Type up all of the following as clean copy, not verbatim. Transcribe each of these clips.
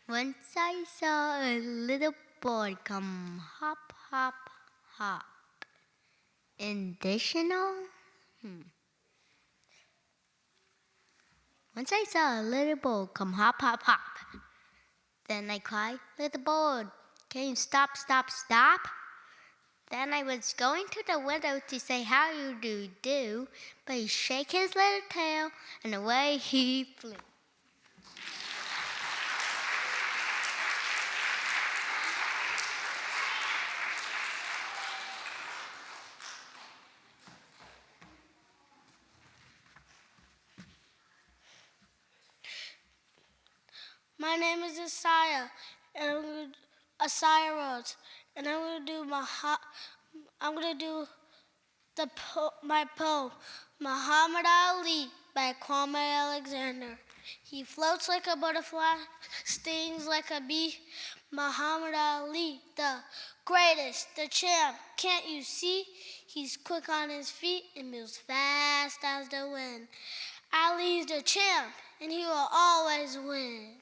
Once I saw a little boy come hop, hop, hop. Additional? Once I saw a little boy come hop, hop, hop. Then I cried, little boy, can you stop, stop, stop? Then I was going to the window to say how you do, but he shook his little tail and away he flew. My name is Isaiah, and I'm gonna Isaiah Rhodes, and I'm gonna do my poem, Muhammad Ali by Kwame Alexander. He floats like a butterfly, stings like a bee. Muhammad Ali, the greatest, the champ, can't you see? He's quick on his feet and moves fast as the wind. Ali's the champ, and he will always win.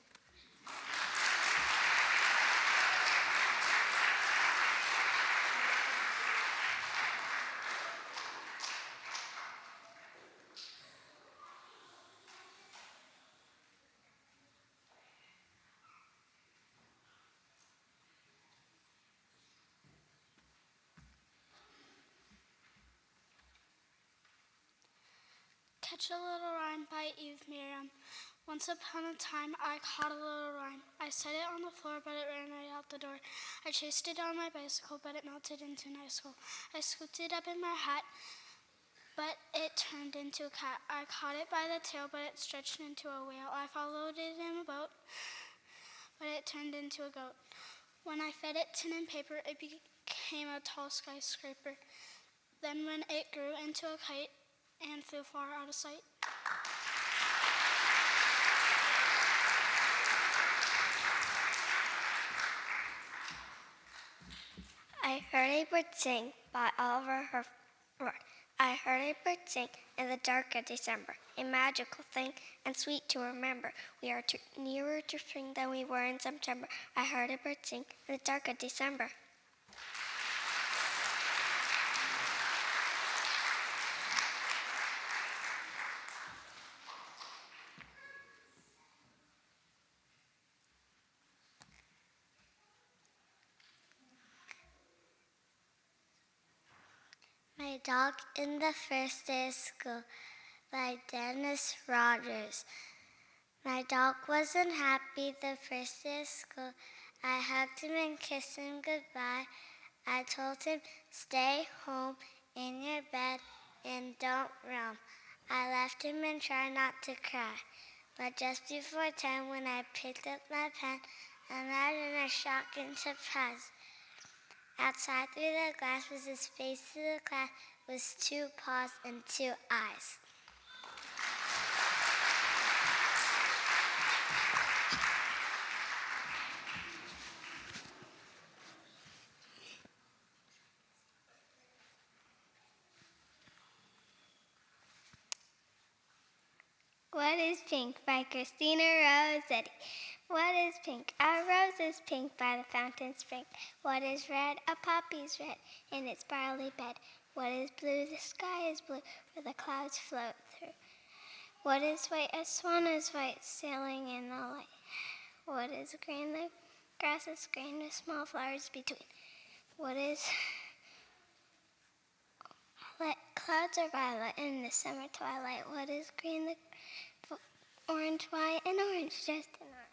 Catch a Little Rhyme by Eve Miriam. Once upon a time, I caught a little rhyme. I set it on the floor, but it ran right out the door. I chased it on my bicycle, but it melted into an icicle. I scooped it up in my hat, but it turned into a cat. I caught it by the tail, but it stretched into a whale. I followed it in a boat, but it turned into a goat. When I fed it tin and paper, it became a tall skyscraper. Then when it grew into a kite, and flew far out of sight. I heard a bird sing by Oliver Herford. I heard a bird sing in the dark of December, a magical thing and sweet to remember. We are nearer to spring than we were in September. I heard a bird sing in the dark of December. My Dog in the First Day of School by Dennis Rogers. My dog wasn't happy the first day of school. I hugged him and kissed him goodbye. I told him, stay home in your bed and don't roam. I left him and tried not to cry. But just before 10, when I picked up my pen, imagine a shocking surprise. Outside through the glass was his face to the class, with 2 paws and 2 eyes. What is Pink by Christina Rossetti. What is pink? A rose is pink by the fountain spring. What is red? A poppy's red in its barley bed. What is blue? The sky is blue where the clouds float through. What is white? A swan is white sailing in the light. What is green? The grass is green with small flowers between. What is violet? Clouds are violet in the summer twilight. What is green? The orange, white, and orange, just an orange.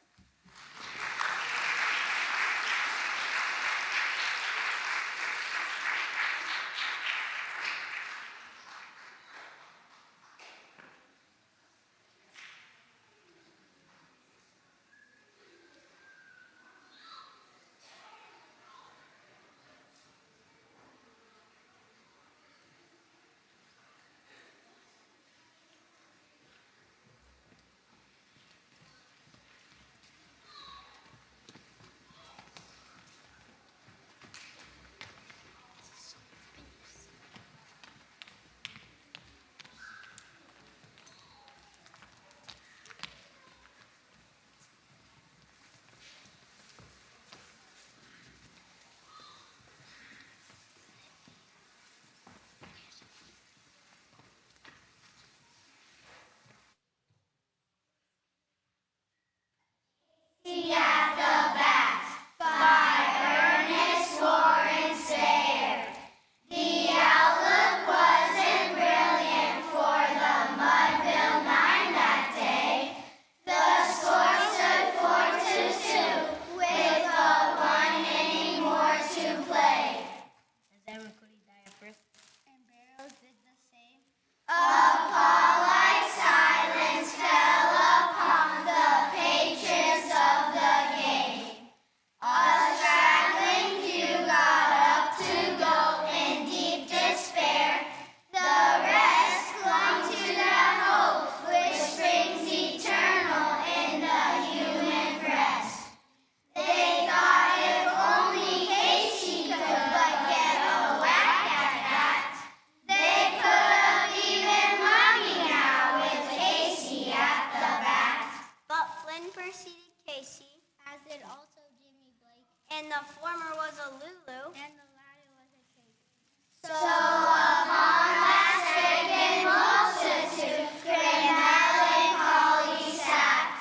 and the former was a Lulu, and the latter was a Casey. So upon that stricken multitude, great melancholy sat,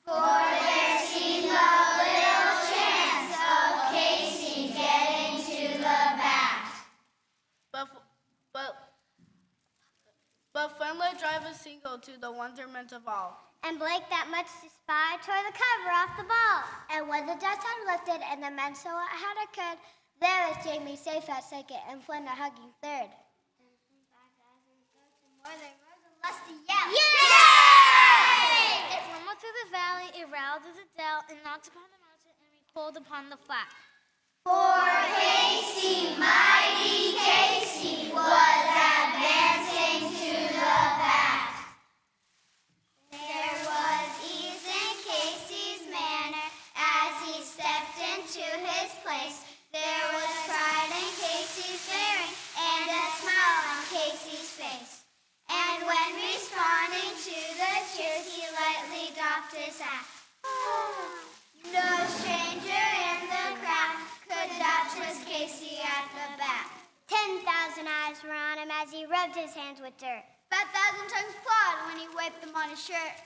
for there seemed a little chance of Casey getting to the bat. But Friendly drive a single to the wonderment of all. And Blake that much despised tore the cover off the ball. And when the dust had lifted and the men saw what had occurred, there was Jamie safe at second and Flynn a hugging third. And from 5,000 goats and more there rose a lusty yell. Yay! It rumbled through the valley, it rattled through the dell, and knocked upon the mountain, and recoiled upon the flat. For Casey, mighty Casey, was advancing to the bat. There was ease in Casey's manner as he stepped into his place. There was pride in Casey's bearing and a smile on Casey's face. And when responding to the cheers, he lightly doffed his hat. No stranger in the crowd could doubt 'twas Casey at the bat. 10,000 eyes were on him as he rubbed his hands with dirt. 5,000 tongues applauded when he wiped them on his shirt.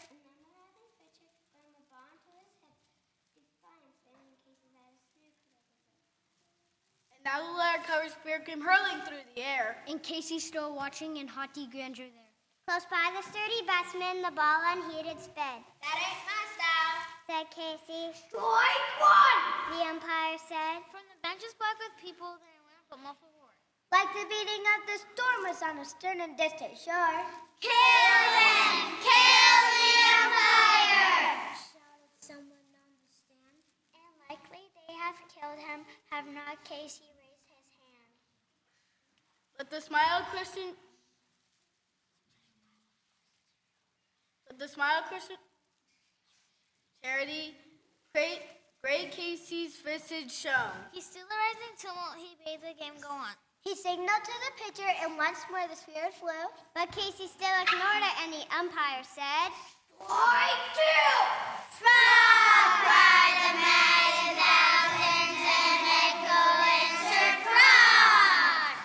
And now the letter-covered spear came hurling through the air. And Casey still watching in haughty grandeur there. Close by the sturdy batsman, the ball unheeded sped. That ain't my style. Said Casey. Strike one! The umpire said. From the benches black with people, there went up a muffled roar. Like the beating of the storm was on a stern and distant shore. Kill him! Kill the umpire! Shouted someone on the stand. And likely they have killed him, have not Casey raised his hand. Let the smile Christian charity, great Casey's visage shone. He still a rising tumult, he bade the game go on. He signaled to the pitcher, and once more the spirit flew. But Casey still ignored it, and the umpire said, Strike two! Fraud! Cried the maddened thousands and echoed answered fraud!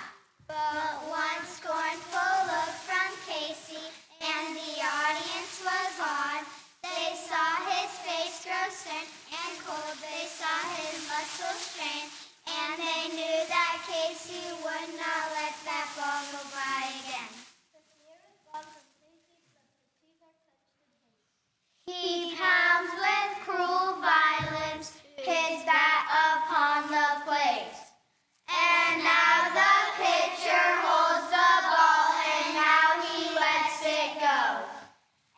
But one scornful look from Casey, and the audience was on. They saw his face grow stern and cold. They saw his muscles strain, and they knew that Casey would not let that ball go by again. He pounds with cruel violence his bat upon the plate. And now the pitcher holds the ball, and now he lets it go.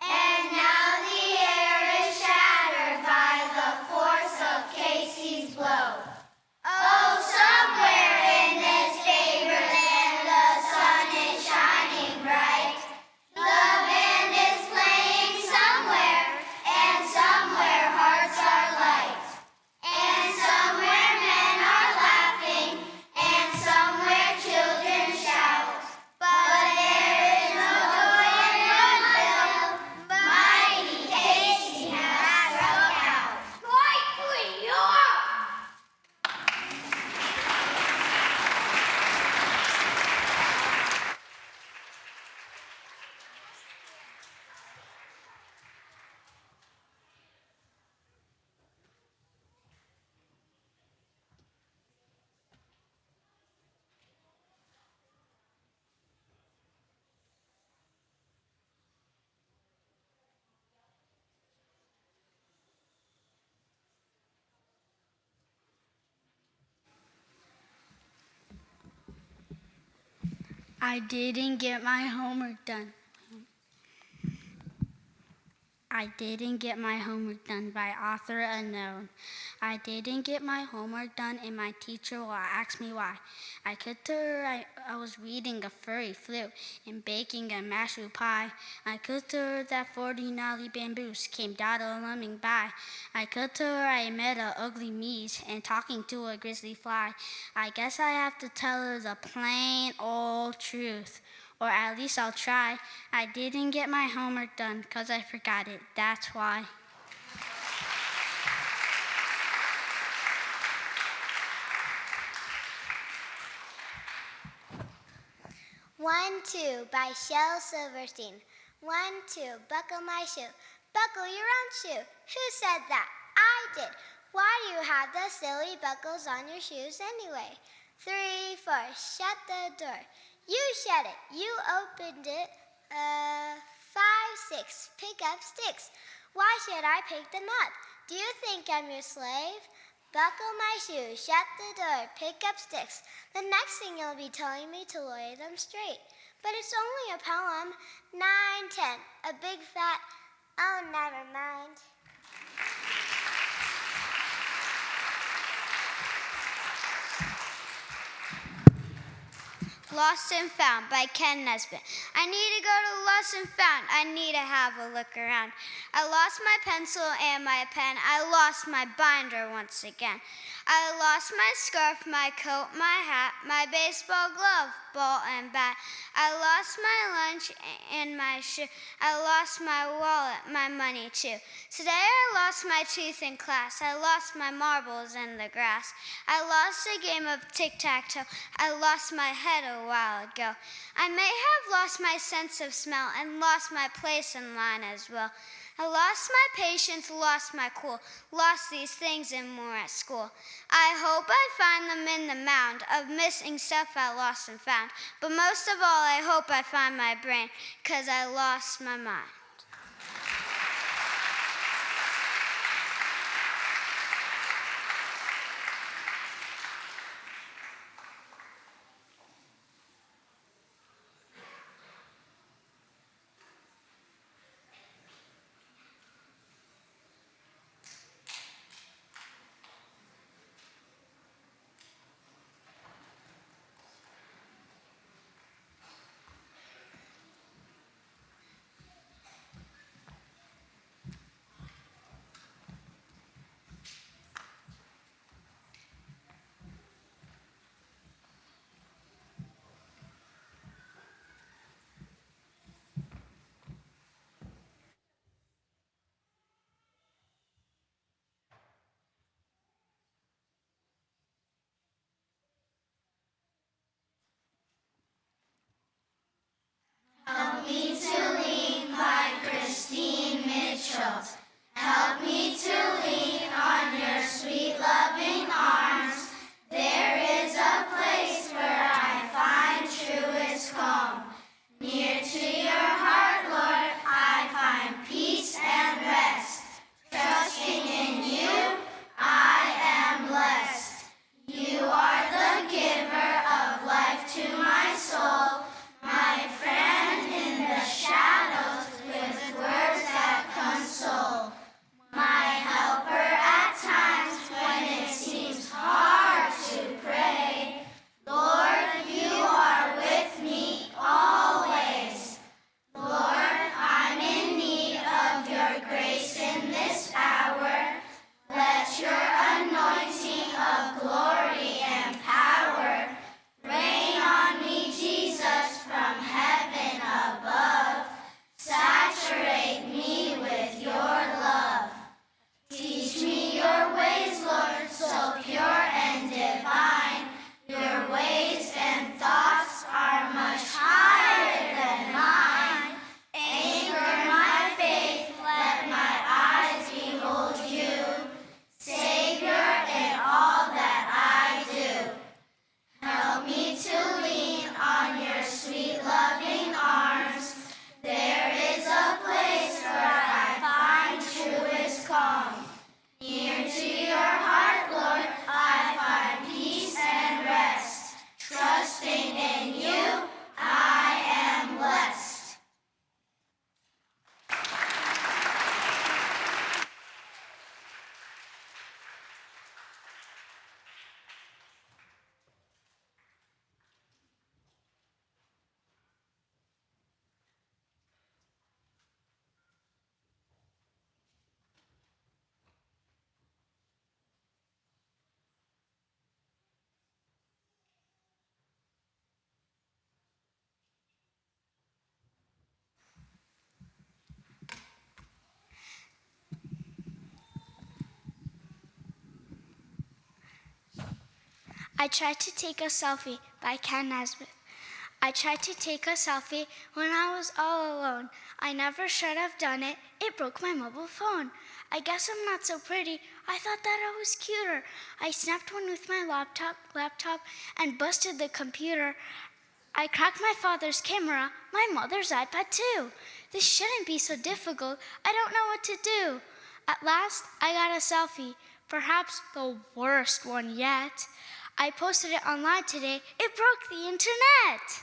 And now the air is shattered by the force of Casey's blow. Oh, somewhere in this favored land the sun is shining bright. The band is playing somewhere, and somewhere hearts are light. And somewhere men are laughing, and somewhere children shout. But there is no joy in Woodville. Mighty Casey has struck out. Strike three, you're I didn't get my homework done. I didn't get my homework done by author unknown. I didn't get my homework done and my teacher will ask me why. I could tell her I was reading a furry flute and baking a mashu pie. I could tell her that 40 gnarly bamboos came dawdling by. I could tell her I met a ugly meese and talking to a grizzly fly. I guess I have to tell her the plain old truth. Or at least I'll try. I didn't get my homework done 'cause I forgot it, that's why. 1-2 by Shel Silverstein. 1-2, buckle my shoe. Buckle your own shoe. Who said that? I did. Why do you have those silly buckles on your shoes anyway? 3-4, shut the door. You shut it. You opened it. 5-6, pick up sticks. Why should I pick them up? Do you think I'm your slave? Buckle my shoe, shut the door, pick up sticks. The next thing you'll be telling me to lay them straight. But it's only a poem. 9-10, a big fat, oh, never mind. Lost and Found by Ken Nesbitt. I need to go to Lost and Found. I need to have a look around. I lost my pencil and my pen. I lost my binder once again. I lost my scarf, my coat, my hat, my baseball glove, ball, and bat. I lost my lunch and my shoe. I lost my wallet, my money too. Today I lost my tooth in class. I lost my marbles in the grass. I lost a game of tic-tac-toe. I lost my head a while ago. I may have lost my sense of smell and lost my place in line as well. I lost my patience, lost my cool, lost these things and more at school. I hope I find them in the mound of missing stuff I lost and found. But most of all, I hope I find my brain, 'cause I lost my mind. Help me to lean like Christine Mitchell. Help me to lean on your sweet loving arms. There is a place where I find truest calm. Near to your heart, Lord, I find peace and rest. Trusting in you, I am blessed. You are the giver of life to my soul, my friend in the shadows with words that console, my helper at times when it seems hard to pray. Lord, you are with me always. Lord, I'm in need of your grace in this hour. Let your anointing of glory and power rain on me, Jesus, from heaven above. Saturate me with your love. Teach me your ways, Lord, so pure and divine. Your ways and thoughts are much higher than mine. Anchor my faith, let my eyes behold you, Savior in all that I do. Help me to lean on your sweet loving arms. There is a place where I find truest calm. Near to your heart, Lord, I find peace and rest. Trusting in you, I am blessed. I Tried to Take a Selfie by Ken Nesbitt. I tried to take a selfie when I was all alone. I never should have done it. It broke my mobile phone. I guess I'm not so pretty. I thought that I was cuter. I snapped one with my laptop and busted the computer. I cracked my father's camera, my mother's iPad too. This shouldn't be so difficult. I don't know what to do. At last, I got a selfie, perhaps the worst one yet. I posted it online today. It broke the internet.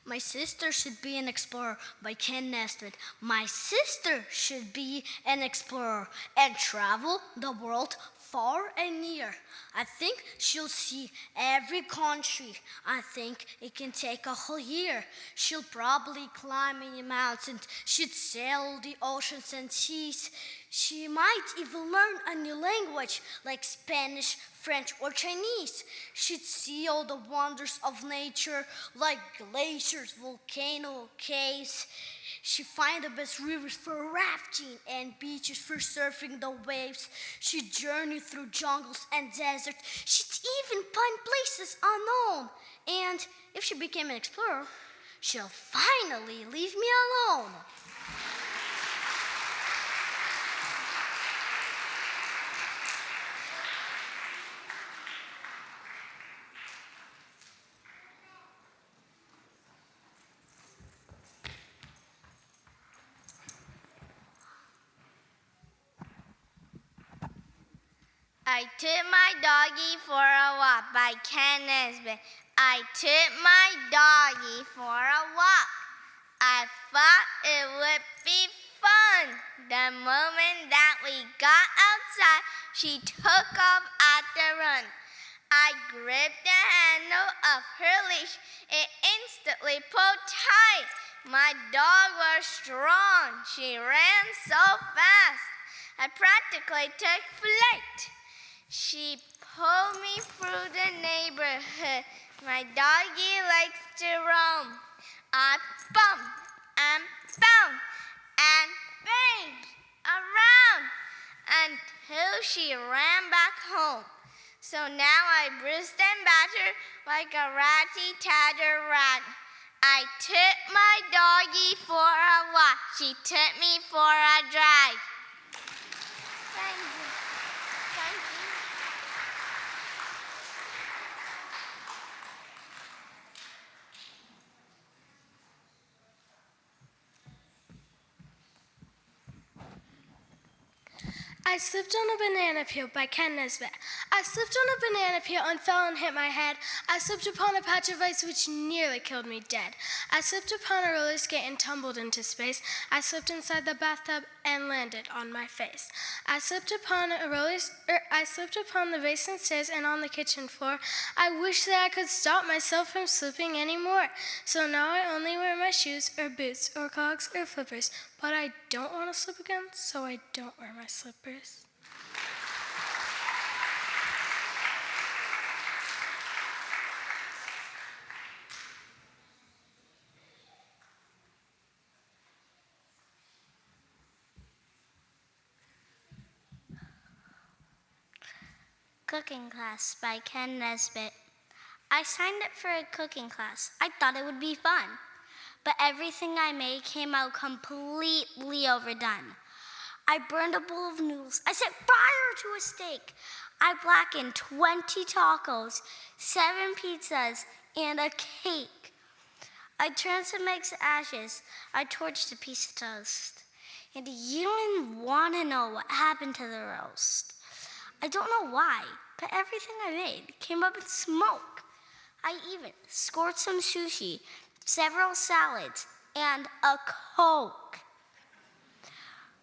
My Sister Should Be an Explorer by Ken Nesbitt. My sister should be an explorer and travel the world far and near. I think she'll see every country. I think it can take a whole year. She'll probably climb many mountains. She'd sail the oceans and seas. She might even learn a new language like Spanish, French, or Chinese. She'd see all the wonders of nature like glaciers, volcanoes, caves. She'd find the best rivers for rafting and beaches for surfing the waves. She'd journey through jungles and deserts. She'd even find places unknown. And if she became an explorer, she'll finally leave me alone. I took my doggy for a walk by Ken Nesbitt. I took my doggy for a walk. I thought it would be fun. The moment that we got outside, she took off at the run. I gripped the handle of her leash. It instantly pulled tight. My dog was strong. She ran so fast. I practically took flight. She pulled me through the neighborhood. My doggy likes to roam. I bumped and bounced and banged around until she ran back home. So now I bruised and battered like a ratty-tattered rag. I took my doggy for a walk. She took me for a drag. Thank you. Thank you. I slipped on a banana peel by Ken Nesbitt. I slipped on a banana peel and fell and hit my head. I slipped upon a patch of ice which nearly killed me dead. I slipped upon a roller skate and tumbled into space. I slipped inside the bathtub and landed on my face. I slipped upon the basement stairs and on the kitchen floor. I wish that I could stop myself from slipping anymore. So now I only wear my shoes or boots or clogs or flippers. But I don't want to slip again, so I don't wear my slippers. Cooking Class by Ken Nesbitt. I signed up for a cooking class. I thought it would be fun. But everything I made came out completely overdone. I burned a bowl of noodles. I set fire to a steak. I blackened 20 tacos, 7 pizzas, and a cake. I turned some eggs to ashes. I torched a piece of toast. And you don't even want to know what happened to the roast. I don't know why, but everything I made came up in smoke. I even scored some sushi, several salads, and a Coke.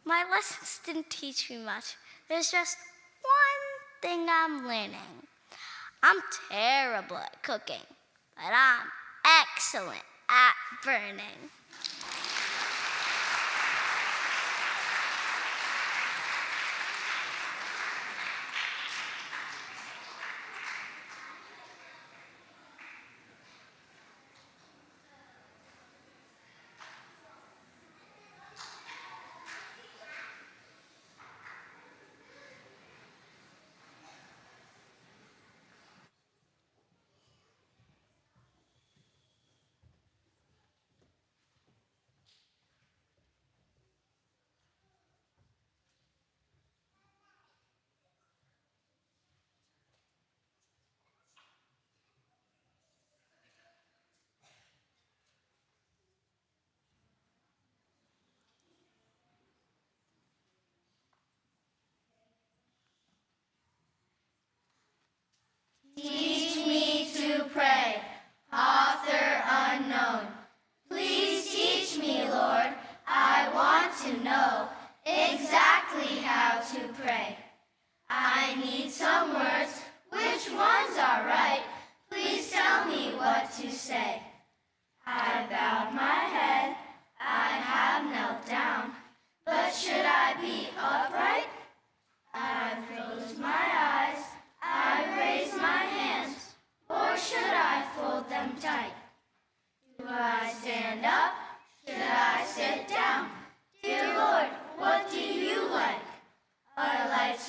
My lessons didn't teach me much. There's just one thing I'm learning. I'm terrible at cooking, but I'm excellent at burning.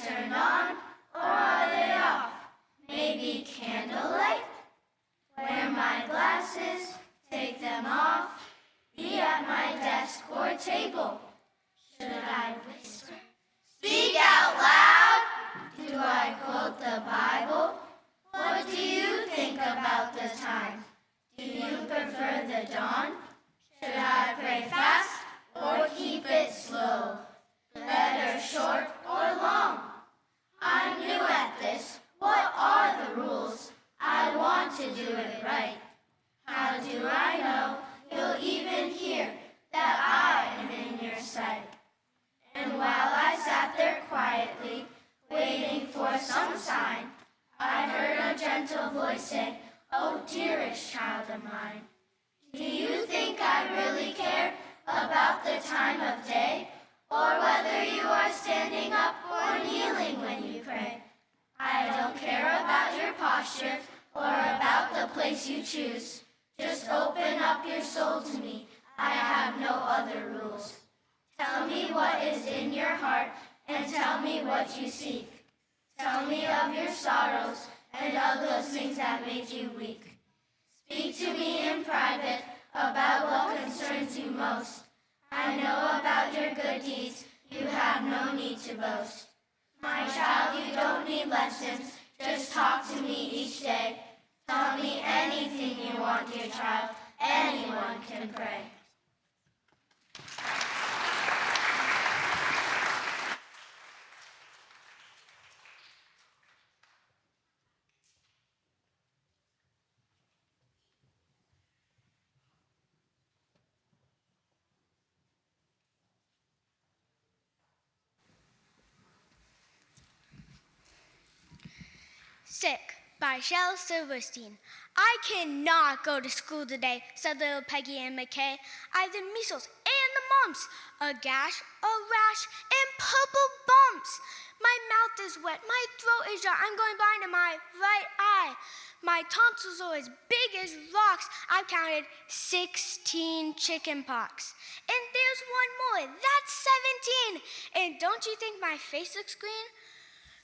turned on, or are they off? Maybe candlelight? Wear my glasses, take them off, be at my desk or table. Should I whisper? Speak out loud! Do I quote the Bible? What do you think about the time? Do you prefer the dawn? Should I pray fast or keep it slow? Better short or long? I'm new at this. What are the rules? I want to do it right. How do I know you'll even hear that I am in your sight? And while I sat there quietly, waiting for some sign, I heard a gentle voice say, "Oh, dearest child of mine, do you think I really care about the time of day, or whether you are standing up or kneeling when you pray? I don't care about your posture or about the place you choose. Just open up your soul to me. I have no other rules. Tell me what is in your heart and tell me what you seek. Tell me of your sorrows and of those things that made you weak. Speak to me in private about what concerns you most. I know about your good deeds. You have no need to boast. My child, you don't need lessons. Just talk to me each day. Tell me anything you want, dear child. Anyone can pray." Sick by Shel Silverstein. "I cannot go to school today," said little Peggy and McKay. "I've the measles and the mumps, a gash, a rash, and purple bumps. My mouth is wet, my throat is dry, I'm going blind in my right eye. My tonsils are as big as rocks. I've counted 16 chicken pox. And there's one more, that's 17. And don't you think my face looks green?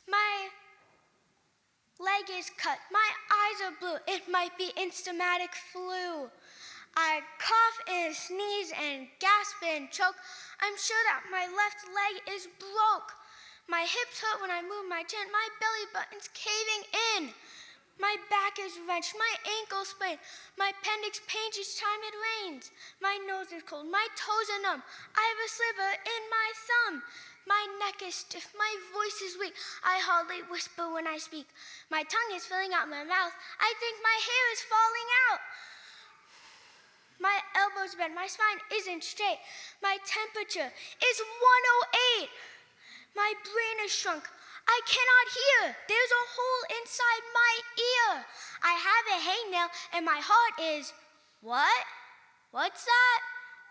My leg is cut, my eyes are blue, it might be instamatic flu. I cough and sneeze and gasp and choke. I'm sure that my left leg is broke. My hips hurt when I move my chin, my belly button's caving in. My back is wrenched, my ankle sprained, my appendix pains each time it rains. My nose is cold, my toes are numb, I have a sliver in my thumb. My neck is stiff, my voice is weak, I hardly whisper when I speak. My tongue is filling out my mouth, I think my hair is falling out. My elbows bend, my spine isn't straight, my temperature is 108. My brain is shrunk, I cannot hear, there's a hole inside my ear. I have a hangnail and my heart is, what? What's that?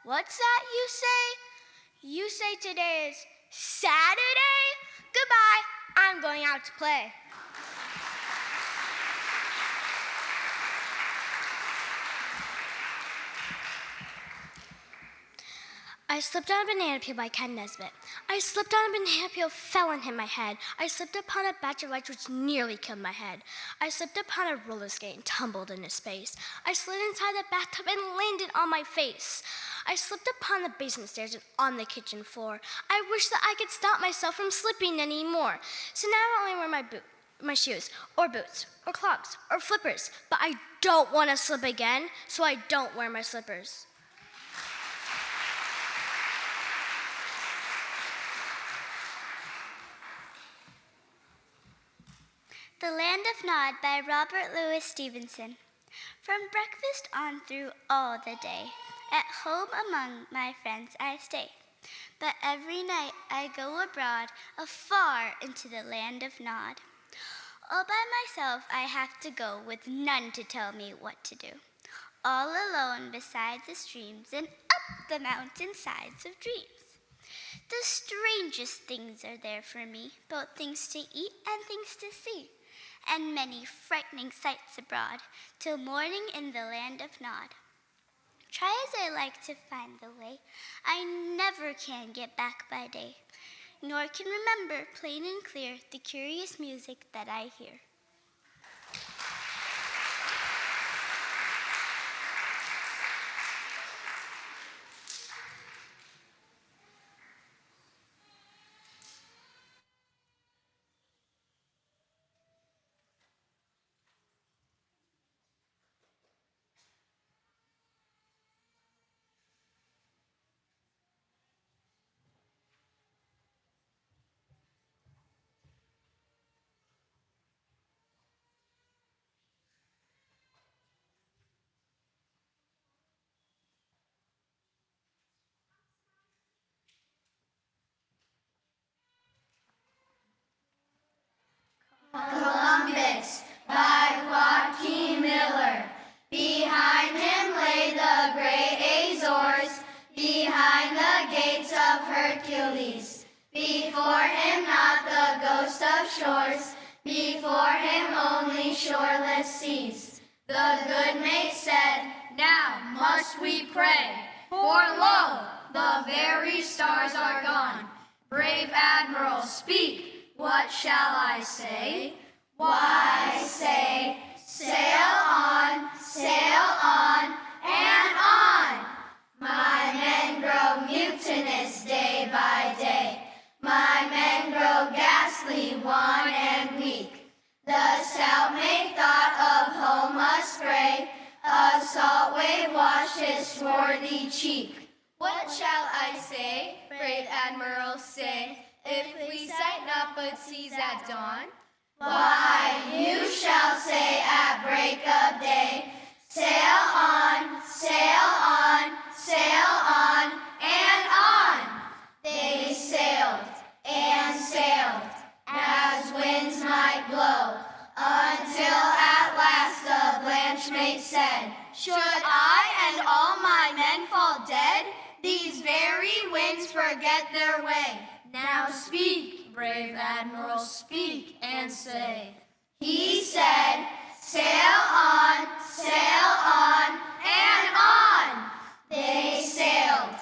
What's that you say? You say today is Saturday? Goodbye, I'm going out to play. I slipped on a banana peel by Ken Nesbitt. I slipped on a banana peel, fell and hit my head. I slipped upon a batch of lights which nearly killed my head. I slipped upon a roller skate and tumbled into space. I slid inside the bathtub and landed on my face. I slipped upon the basement stairs and on the kitchen floor. I wish that I could stop myself from slipping anymore. So now I only wear my shoes, or boots, or clogs, or flippers. But I don't want to slip again, so I don't wear my slippers. The Land of Nod by Robert Louis Stevenson. From breakfast on through all the day, at home among my friends I stay. But every night I go abroad, afar into the land of Nod. All by myself I have to go, with none to tell me what to do. All alone beside the streams and up the mountain sides of dreams. The strangest things are there for me, both things to eat and things to see, and many frightening sights abroad, till morning in the land of Nod. Try as I like to find the way, I never can get back by day. nor can remember plain and clear the curious music that I hear. Columbus by Joaquin Miller. Behind him lay the great Azores, behind the gates of Hercules. Before him not the ghost of shores, before him only shoreless seas. The good mate said, now must we pray, for lo, the very stars are gone. Brave Admiral, speak, what shall I say? Why say, sail on, and on. My men grow mutinous day by day. My men grow ghastly, wan and weak. The stout mate thought of home astray. A salt wave washed his swarthy cheek. What shall I say, brave Admiral, say, if we sight not but seas at dawn? Why, you shall say at break of day, sail on, and on. They sailed and sailed, as winds might blow, until at last the blanch mate said, should I and all my men fall dead, these very winds forget their way. Now speak, brave Admiral, speak and say. He said, sail on, and on. They sailed,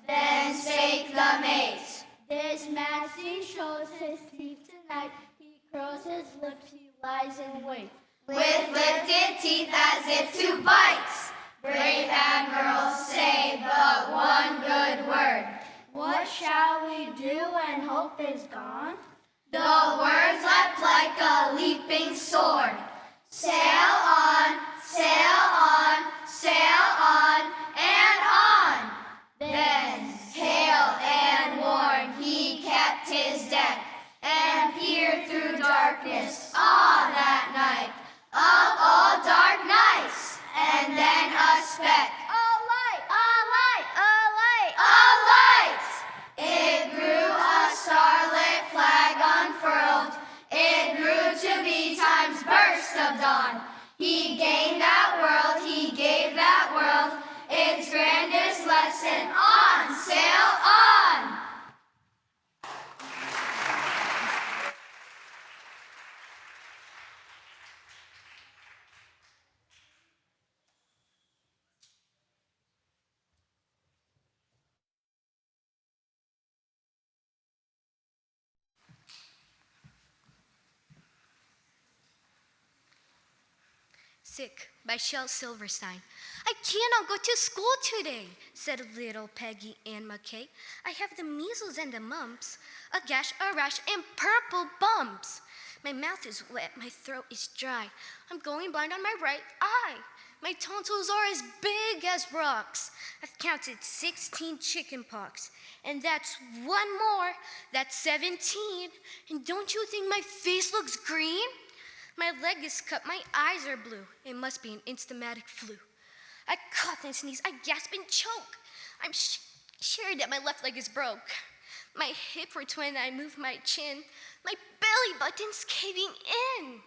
then spake the mate. This mad sea shows his teeth tonight. He curls his lips, he lies in wait. With lifted teeth as if to bite. Brave Admiral, say but one good word. What shall we do when hope is gone? The words leapt like a leaping sword. Sail on, and on. Then, pale and worn, he kept his deck, and peered through darkness, that night, of all dark nights, and then a speck. A light! It grew a starlit flag unfurled. It grew to be time's burst of dawn. He gained that world, he gave that world its grandest lesson. On, sail on! Sick by Shel Silverstein. I cannot go to school today, said little Peggy Ann McKay. I have the measles and the mumps, a gash, a rash, and purple bumps. My mouth is wet, my throat is dry. I'm going blind on my right eye. My tonsils are as big as rocks. I've counted 16 chicken pox, and that's one more. That's 17. And don't you think my face looks green? My leg is cut, my eyes are blue. It must be an instamatic flu. I cough and sneeze, I gasp and choke. I'm sure that my left leg is broke. My hip hurts when I move my chin. My belly button's caving in.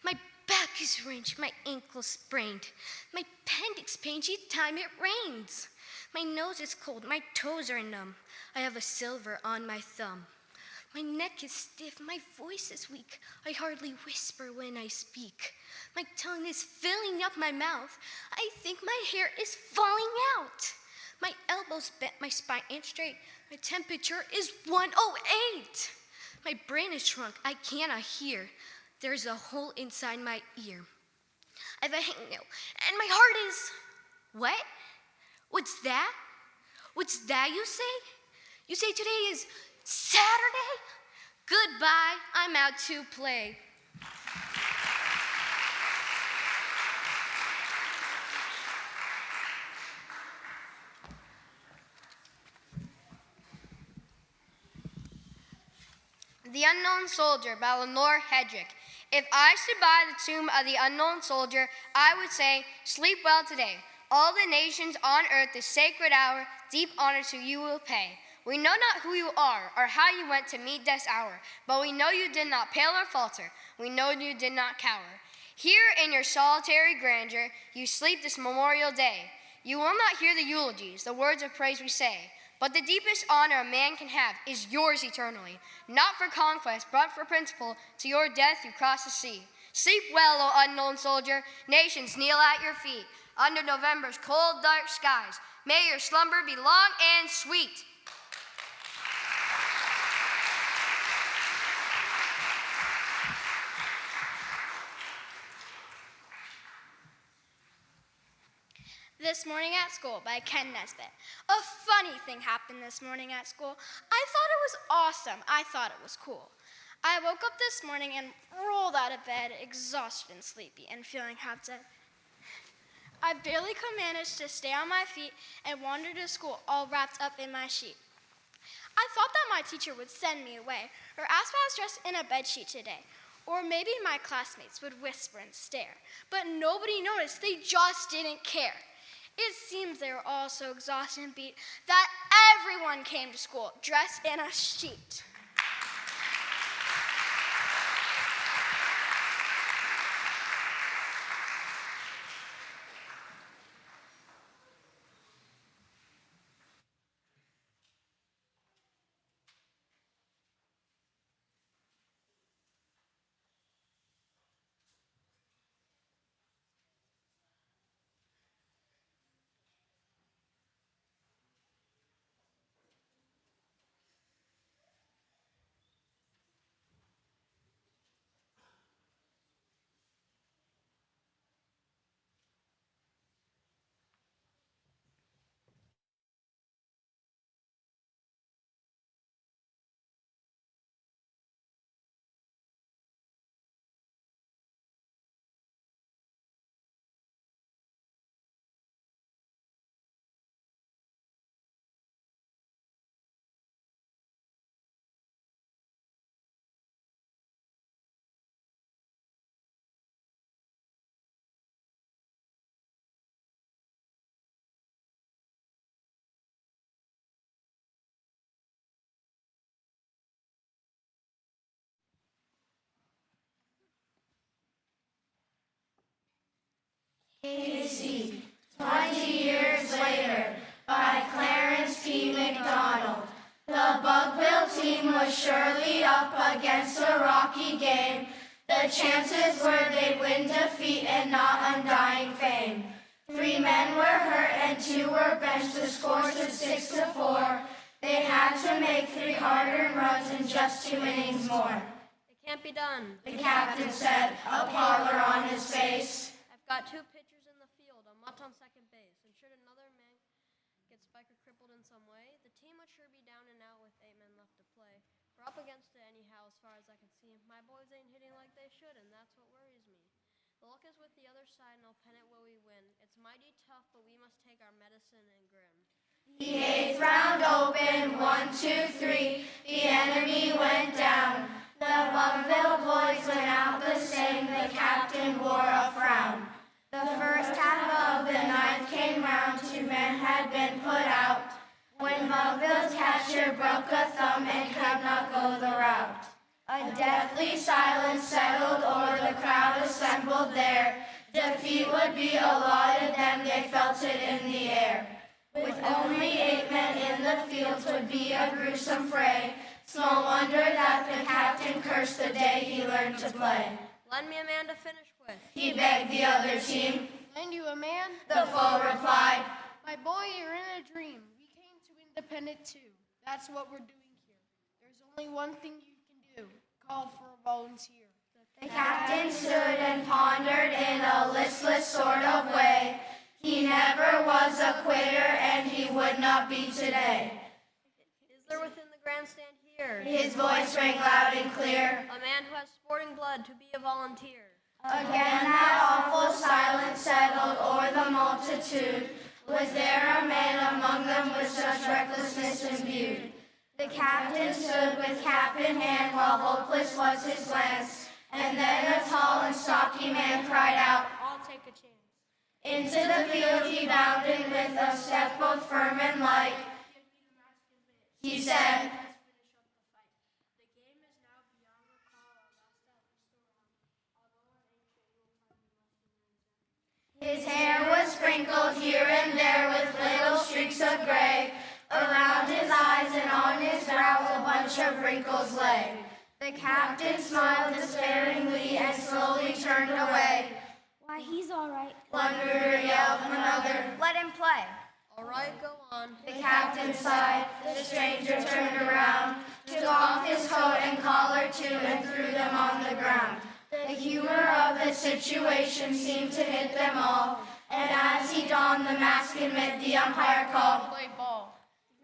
My back is wrenched, my ankle sprained. My appendix pains each time it rains. My nose is cold, my toes are numb. I have a silver on my thumb. My neck is stiff, my voice is weak. I hardly whisper when I speak. My tongue is filling up my mouth. I think my hair is falling out. My elbows bent, my spine ain't straight. My temperature is 108. My brain is shrunk, I cannot hear. There's a hole inside my ear. I have a hangnail, and my heart is... What? What's that? What's that you say? You say today is Saturday? Goodbye, I'm out to play. The Unknown Soldier by Lenore Hedrick. If I stood by the tomb of the unknown soldier, I would say, sleep well today. All the nations on earth, this sacred hour, deep honor to you will pay. We know not who you are or how you went to meet this hour, but we know you did not pale or falter. We know you did not cower. Here in your solitary grandeur, you sleep this memorial day. You will not hear the eulogies, the words of praise we say. But the deepest honor a man can have is yours eternally, not for conquest, but for principle. To your death you cross the sea. Sleep well, O unknown soldier. Nations kneel at your feet. Under November's cold, dark skies, may your slumber be long and sweet. This Morning at School by Ken Nesbitt. A funny thing happened this morning at school. I thought it was awesome. I thought it was cool. I woke up this morning and rolled out of bed, exhausted and sleepy, and feeling half dead. I barely could manage to stay on my feet and wandered to school all wrapped up in my sheet. I thought that my teacher would send me away or ask if I was dressed in a bedsheet today. Or maybe my classmates would whisper and stare. But nobody noticed. They just didn't care. It seems they were all so exhausted and beat that everyone came to school dressed in a sheet. Casey, 20 years later, by Clarence P. McDonald. The Bugville team was surely up against a rocky game. The chances were they'd win defeat and not undying fame. 3 men were hurt and 2 were benched. The score stood 6-4. They had to make 3 hard-earned runs in just 2 innings more. It can't be done, The captain said, a parlor on his face. I've got 2 pitchers in the field, a mutt on second base, and should another man get spiked or crippled in some way, the team would sure be down and out with 8 men left to play. We're up against it anyhow as far as I can see. My boys ain't hitting like they should, and that's what worries me. The luck is with the other side, no pennant will we win. It's mighty tough, but we must take our medicine and grin. The 8th round opened, 1, 2, 3. The enemy went down. The Bugville boys went out the same. The captain wore a frown. The first half of the 9th came round. 2 men had been put out. When Bugville's catcher broke a thumb and could not go the route. A deathly silence settled o'er the crowd assembled there. Defeat would be allotted them, they felt it in the air. With only 8 men in the field, 'twould be a gruesome fray. Small wonder that the captain cursed the day he learned to play. Lend me a man to finish with. He begged the other team. Lend you a man? The foe replied. My boy, you're in a dream. We came to Independent too. That's what we're doing here. There's only one thing you can do. Call for a volunteer. The captain stood and pondered in a listless sort of way. He never was a quitter, and he would not be today. Is there within the grandstand here His voice rang loud and clear. a man who has sporting blood to be a volunteer? Again that awful silence settled o'er the multitude. Was there a man among them with such recklessness imbued? The captain stood with cap in hand while hopeless was his glance. And then a tall and stocky man cried out, I'll take a chance. Into the field he bounded with a step both firm and light. He said, his hair was sprinkled here and there with little streaks of gray. Around his eyes and on his brows a bunch of wrinkles lay. The captain smiled despairingly and slowly turned away. Why, he's all right. One rooter yelled, another, let him play. All right, go on. The captain sighed. The stranger turned around, took off his coat and collar too, and threw them on the ground. The humor of the situation seemed to hit them all, and as he donned the mask amid the umpire called, Play ball.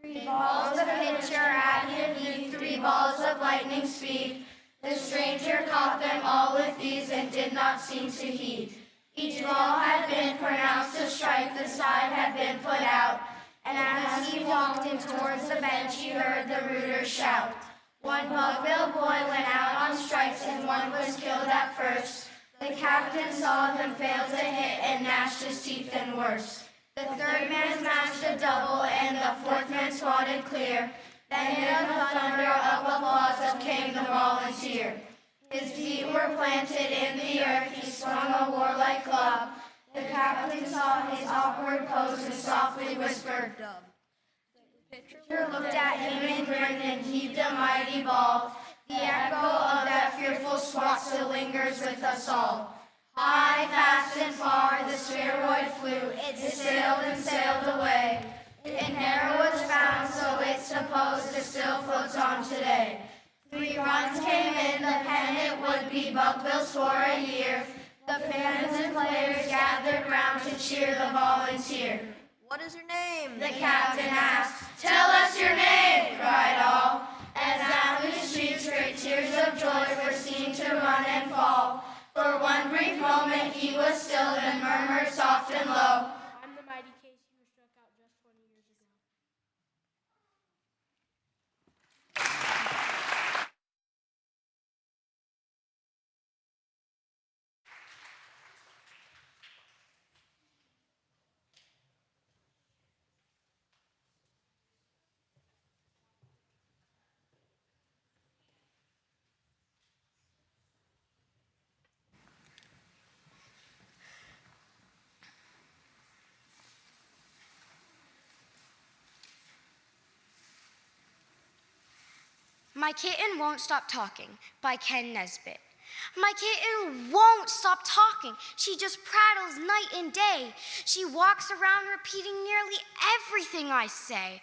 3 balls the pitcher at him heaved, 3 balls of lightning speed. The stranger caught them all with ease and did not seem to heed. Each ball had been pronounced a strike, the side had been put out, and as he walked in towards the bench, he heard the rooters shout. One Buckville boy went out on strikes, and one was killed at first. The captain saw them fail to hit and gnashed his teeth and worse. The third man smashed a double, and the fourth man swatted clear. Then in the thunder of applause up came the volunteer. His feet were planted in the earth, he swung a warlike club. The captain saw his awkward pose and softly whispered, Dub. Pitcher looked at him and grinned and heaved a mighty ball. The echo of that fearful swat still lingers with us all. High, fast, and far the spheroid flew, it sailed and sailed away. It ne'er was found, so it's supposed it still floats on today. 3 runs came in, the pennant would be Buckville's for a year. The fans and players gathered round to cheer the volunteer. What is your name? The captain asked, tell us your name, cried all. As down the streets great tears of joy were seen to run and fall. For one brief moment he was still, then murmured soft and low, I'm the mighty case you were struck out just 20 years ago. My Kitten Won't Stop Talking by Ken Nesbitt. My kitten won't stop talking. She just prattles night and day. She walks around repeating nearly everything I say.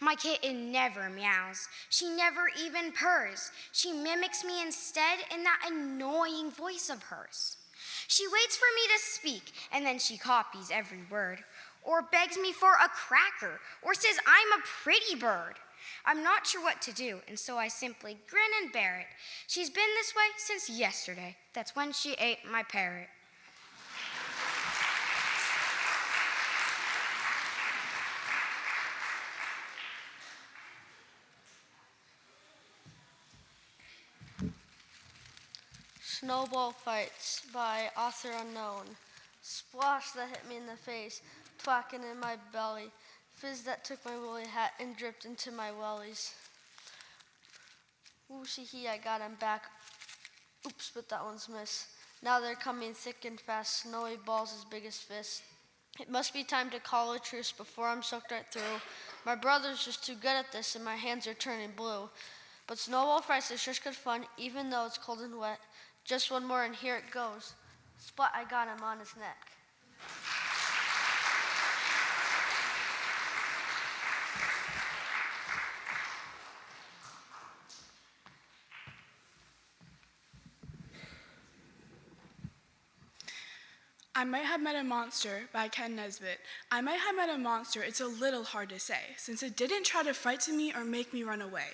My kitten never meows. She never even purrs. She mimics me instead in that annoying voice of hers. She waits for me to speak, and then she copies every word, or begs me for a cracker, or says I'm a pretty bird. I'm not sure what to do, and so I simply grin and bear it. She's been this way since yesterday. That's when she ate my parrot. Snowball Fights by author unknown. Splash that hit me in the face, twacking in my belly. Fizz that took my woolly hat and dripped into my wellies. Whooshy hee, I got him back. Oops, but that one's miss. Now they're coming thick and fast, snowy balls as big as fists. It must be time to call a truce before I'm soaked right through. My brother's just too good at this and my hands are turning blue. But Snowball Fights is just good fun, even though it's cold and wet. Just one more and here it goes. Splat, I got him on his neck. I Might Have Met a Monster by Ken Nesbitt. I might have met a monster, it's a little hard to say, since it didn't try to frighten me or make me run away.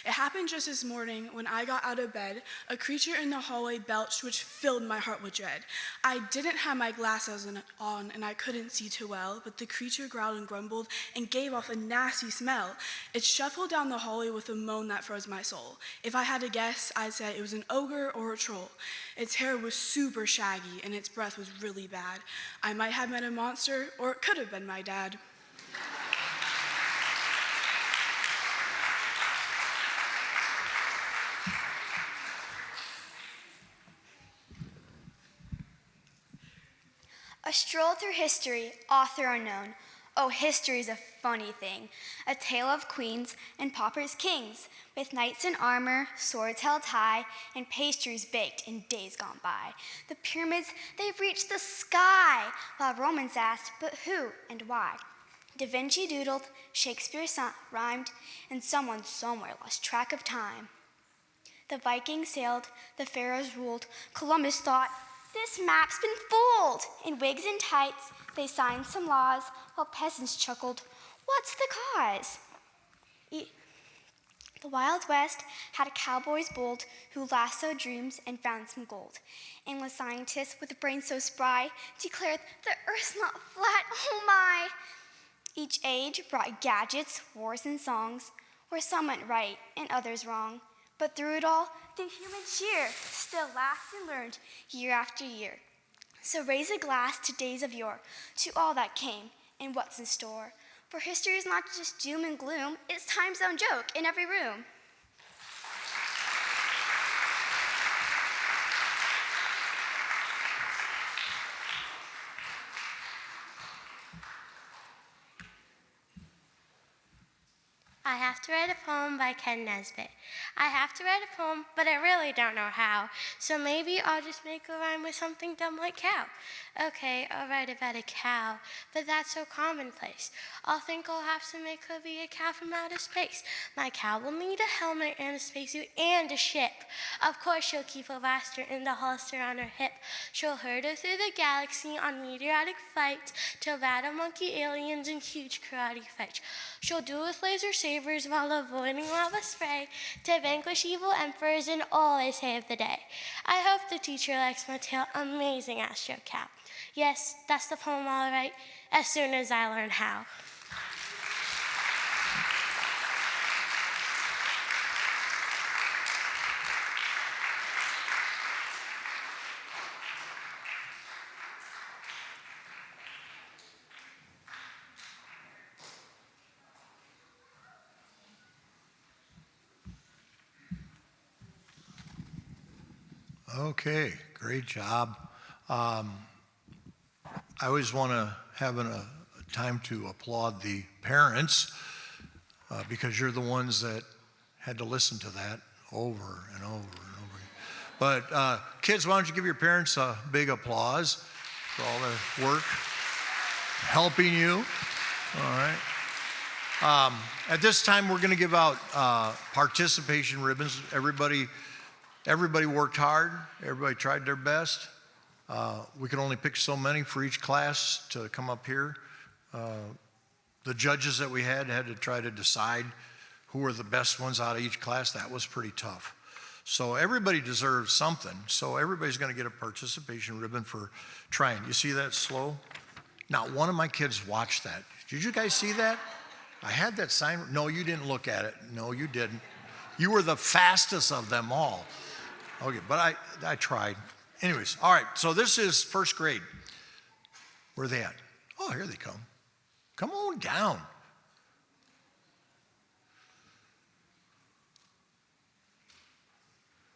It happened just this morning when I got out of bed. A creature in the hallway belched, which filled my heart with dread. I didn't have my glasses on and I couldn't see too well, but the creature growled and grumbled and gave off a nasty smell. It shuffled down the hallway with a moan that froze my soul. If I had to guess, I'd say it was an ogre or a troll. Its hair was super shaggy and its breath was really bad. I might have met a monster, or it could have been my dad. A stroll through history, author unknown. Oh, history's a funny thing. A tale of queens and paupers kings, with knights in armor, swords held high, and pastries baked in days gone by. The pyramids, they've reached the sky, while Romans asked, but who and why? Da Vinci doodled, Shakespeare rhymed, and someone somewhere lost track of time. The Vikings sailed, the pharaohs ruled, Columbus thought, this map's been fooled. In wigs and tights, they signed some laws, while peasants chuckled, what's the cause? The Wild West had a cowboys bold who lassoed dreams and found some gold. Endless scientists with brains so spry declared the earth's not flat, oh my! Each age brought gadgets, wars, and songs, where some went right and others wrong. But through it all, the human cheer still laughed and learned year after year. So raise a glass to days of yore, to all that came and what's in store. For history is not just doom and gloom, it's time's own joke in every room. I have to write a poem by Ken Nesbitt. I have to write a poem, but I really don't know how. So maybe I'll just make a rhyme with something dumb like cow. Okay, I'll write about a cow, but that's so commonplace. I'll think I'll have to make her be a cow from outer space. My cow will need a helmet and a spacesuit and a ship. Of course she'll keep a blaster in the holster on her hip. She'll herd her through the galaxy on meteoric flights to battle monkey aliens in huge karate fights. She'll do with laser sabers while avoiding lava spray to vanquish evil emperors and always save the day. I hope the teacher likes my tale, amazing Astro Cow. Yes, that's the poem I'll write as soon as I learn how. Okay, great job. I always want to have a time to applaud the parents because you're the ones that had to listen to that over and over and over. But kids, why don't you give your parents a big applause for all their work helping you. All right. At this time, we're going to give out participation ribbons. Everybody worked hard. Everybody tried their best. We could only pick so many for each class to come up here. The judges that we had to try to decide who were the best ones out of each class. That was pretty tough. So everybody deserves something. So everybody's going to get a participation ribbon for trying. You see that slow? Not one of my kids watched that. Did you guys see that? I had that sign. No, you didn't look at it. No, you didn't. You were the fastest of them all. Okay, but I tried. Anyways, all right, so this is first grade. Where are they at? Oh, here they come. Come on down.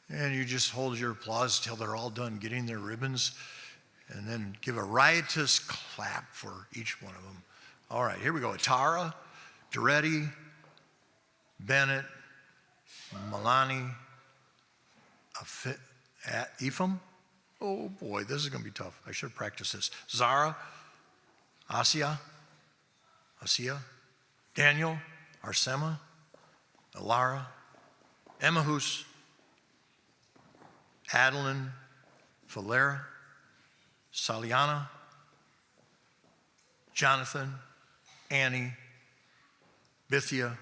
And you just hold your applause till they're all done getting their ribbons, and then give a riotous clap for each one of them. All right, here we go. Tara, Duretti, Bennett, Milani, Ephraim. Oh boy, this is going to be tough. I should have practiced this. Zara, Asia, Daniel, Arsema, Alara, Emahus, Adeline, Valera, Saliana, Jonathan, Annie, Bithia,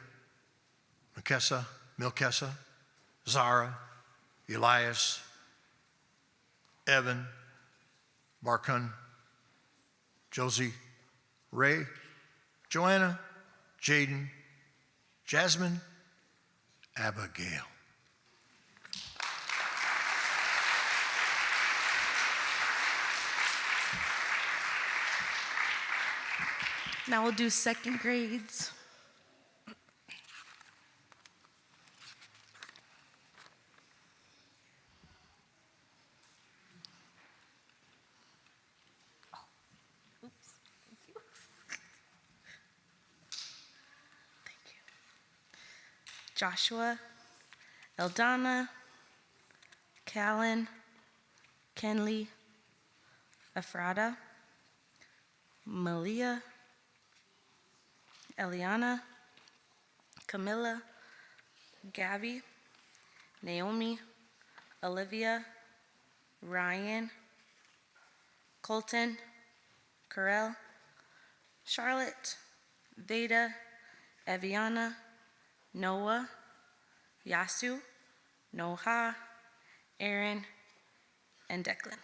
Milkessa, Zara, Elias, Evan, Barkun, Josie, Ray, Joanna, Jaden, Jasmine, Abigail. Now we'll do second grades. Joshua, Eldana, Callan, Kenley, Ephrata, Malia, Eliana, Camilla, Gabby, Naomi, Olivia, Ryan, Colton, Carell, Charlotte, Veda, Eviana, Noah, Yasu, Noha, Aaron, and Declan.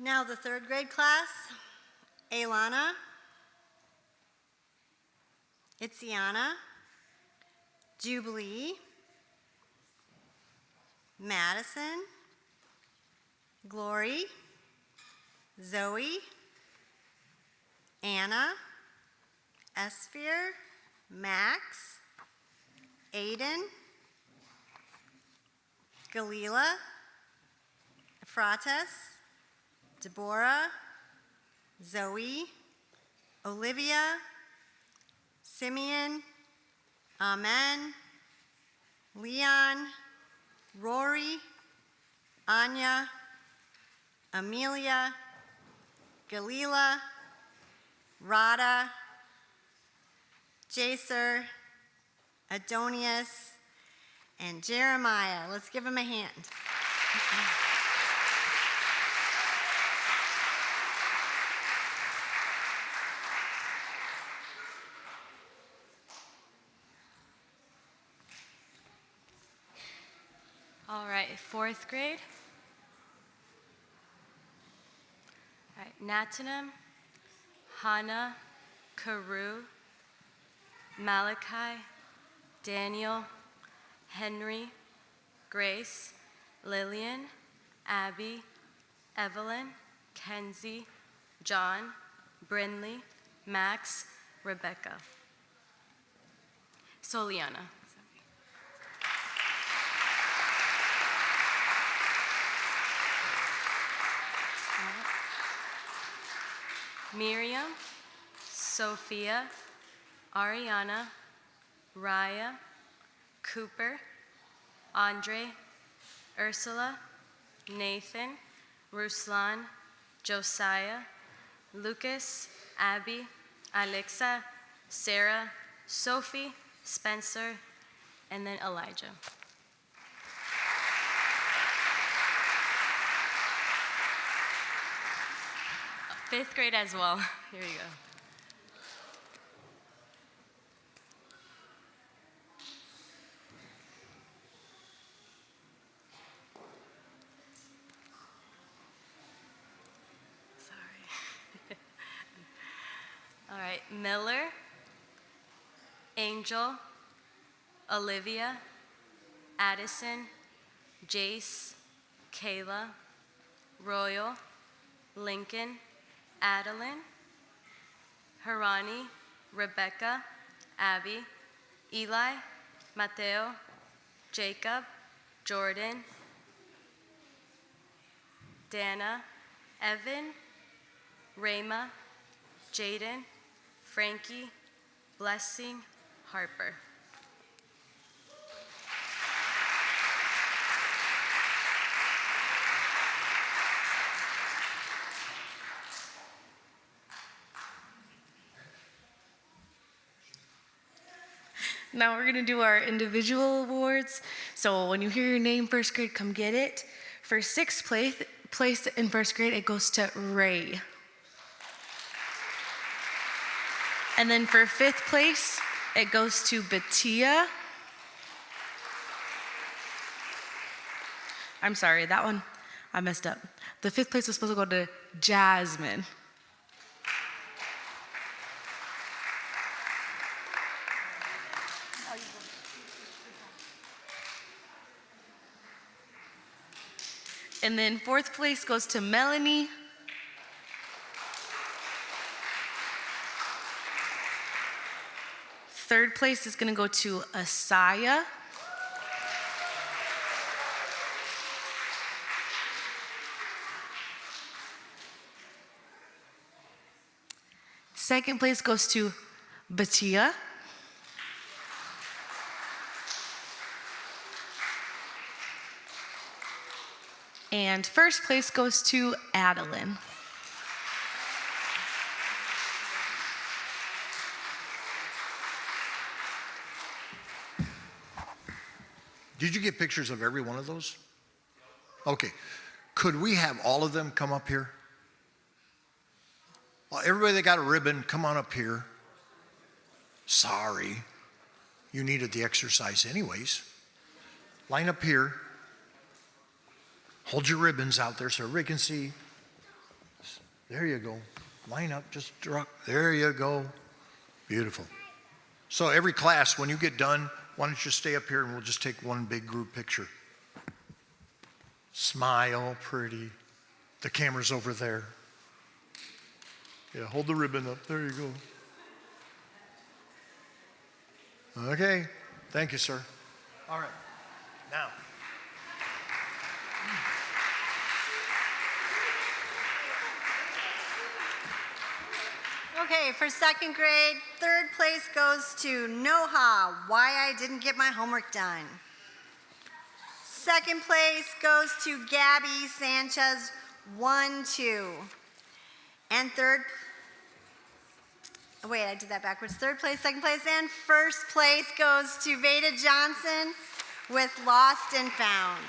Now the third grade class, Aylana, Itziana, Jubilee, Madison, Glory, Zoe, Anna, Esphere, Max, Aiden, Galila, Ephrates, Deborah, Zoe, Olivia, Simeon, Amen, Leon, Rory, Anya, Amelia, Galila, Rada, Jaser, Adonius, and Jeremiah. Let's give them a hand. All right, fourth grade. All right, Natanam, Hannah, Karu, Malachi, Daniel, Henry, Grace, Lillian, Abby, Evelyn, Kenzie, John, Brinley, Max, Rebecca. Soliana. Miriam, Sophia, Ariana, Raya, Cooper, Andre, Ursula, Nathan, Ruslan, Josiah, Lucas, Abby, Alexa, Sarah, Sophie, Spencer, and then Elijah. Fifth grade as well. Here you go. Sorry. All right, Miller, Angel, Olivia, Addison, Jace, Kayla, Royal, Lincoln, Adeline, Harani, Rebecca, Abby, Eli, Mateo, Jacob, Jordan, Dana, Evan, Rayma, Jaden, Frankie, Blessing, Harper. Now we're gonna do our individual awards. So when you hear your name, first grade, come get it. For sixth place in first grade, it goes to Ray. And then for fifth place, it goes to Batia. I'm sorry, that one, I messed up. The fifth place is supposed to go to Jasmine. And then fourth place goes to Melanie. Third place is gonna go to Asaya. Second place goes to Batia. And first place goes to Adeline. Did you get pictures of every one of those? Okay. Could we have all of them come up here? Well, everybody that got a ribbon, come on up here. Sorry. You needed the exercise anyways. Line up here. Hold your ribbons out there so everybody can see. There you go. Line up, just drop. There you go. Beautiful. So every class, when you get done, why don't you stay up here and we'll just take one big group picture. Smile pretty. The camera's over there. Yeah, hold the ribbon up. There you go. Okay. Thank you, sir. All right. Now. Okay, for second grade, third place goes to Noha, Why I Didn't Get My Homework Done. Second place goes to Gabby Sanchez, 1-2. And wait, I did that backwards. Third place, second place, and first place goes to Veda Johnson with Lost and Found.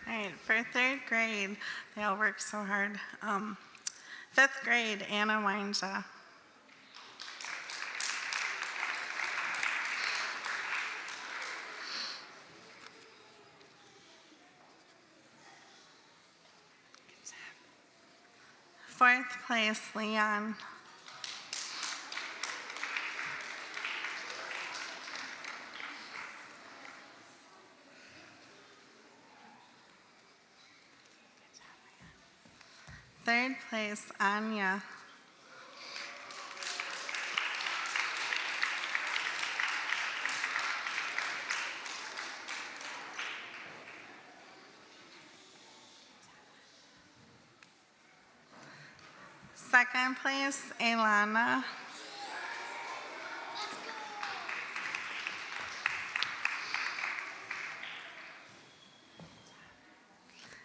All right, for third grade, they all work so hard. Fifth grade, Anna Weinja. Fourth place, Leon. Third place, Anya. Second place, Elana.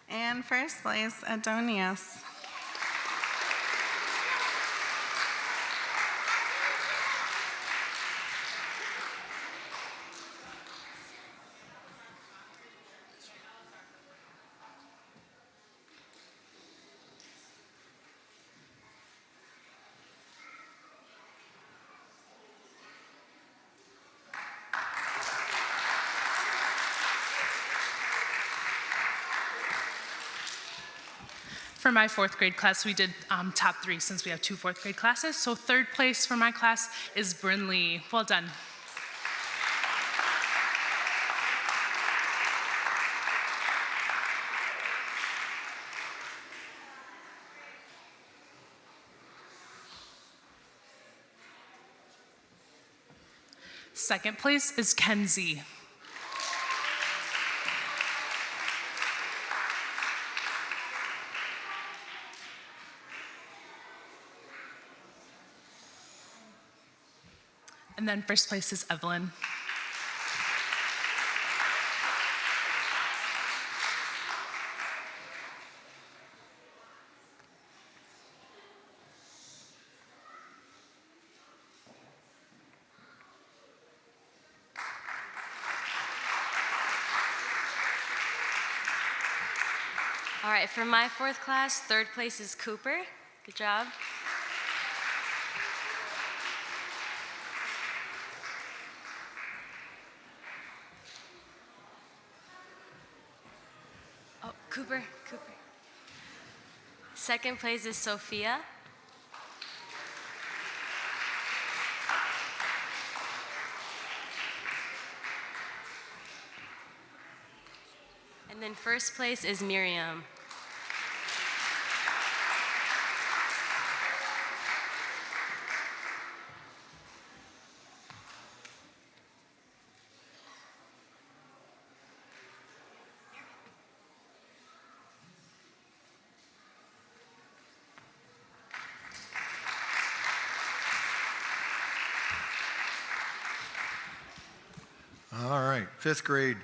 And first place, Adonias. For my fourth grade class, we did top three since we have two fourth grade classes. So third place for my class is Bryn Lee. Well done. Second place is Kenzie. And then first place is Evelyn. All right, for my fourth class, third place is Cooper. Good job. Oh, Cooper. Second place is Sophia. And then first place is Miriam. All right, fifth grade.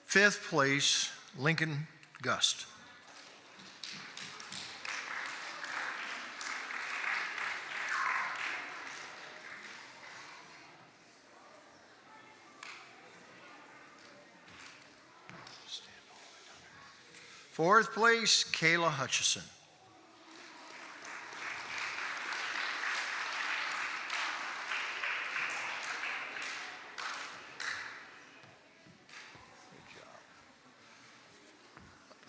Fifth place, Lincoln Gust. Fourth place, Kayla Hutchison.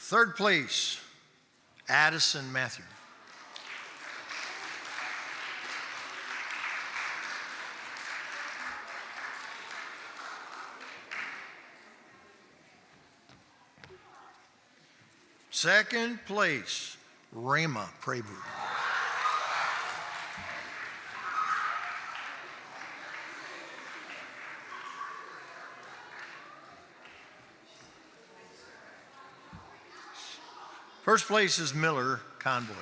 Third place, Addison Matthew. Second place, Rama Prebu. First place is Miller Convoy.